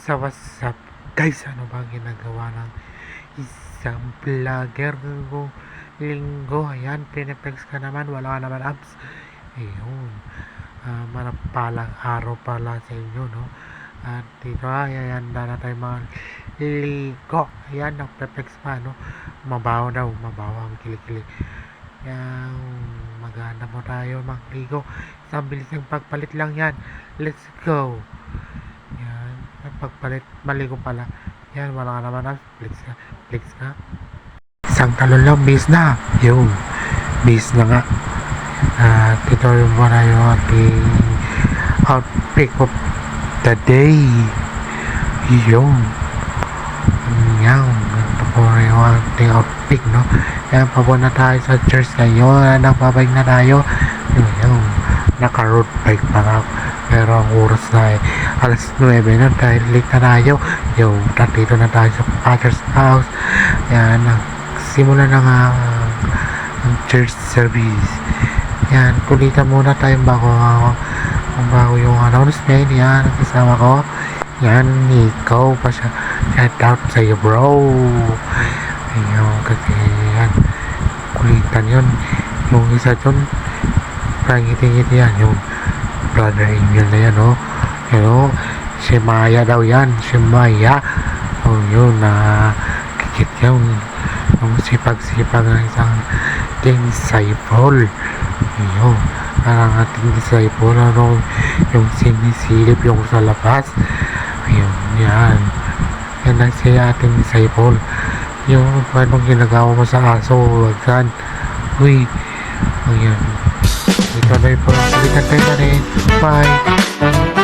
What's up guys, ano ba ang ginagawa ng isang vlogger ngayong linggo? Ayan, piniplex ka naman, wala ka naman abs. Ayun, manapalang araw pala sa inyo, no? At dito ayan na tayo mga ligo. Ayan, nagpeplex pa, no? Mabaho daw, mabaho ang kilikili. Ayan, maganda mo tayo magligo. Isang bilis ng pagpalit lang yan. Let's go. Pagpalit, maligo pala. Yan, wala ka naman na. Flex ka. Isang talon lang, base na. Yun, base na nga. At ito yung muna yung ating outpick of the day. Yun. Yan. Ito po yung ating outpick, no? Yan, pabon na tayo sa church ngayon. Nagpabike na tayo. Yun. Naka-road bike pa nga. Pero ang oras na alas 9 na dahil late na tayo. Yung dito na tayo sa Father's house. Yan, nagsimula na nga ang church service. Yan, kulitan muna tayo bago yung announcement. Yan, kasama ko. Yan, ikaw pa siya. Shout out sa iyo, bro. Ayun, kasi yan, kulitan yun. Yung isa dun, ngiti-ngiti yan, yung brother Emil na yan, no? You know, si Maya daw yan, si Maya. Oh, yun, kikit yun. Yung sipag-sipag ng isang disciple. Yun, parang ating disciple, ano, yung sinisilip yung sa labas. Ayun, yan. Yan ang siya ating disciple. Yung, paano ginagawa mo sa aso, wag saan. Uy, oh, yan. Ito na yung pagkakalitan tayo na rin. Bye!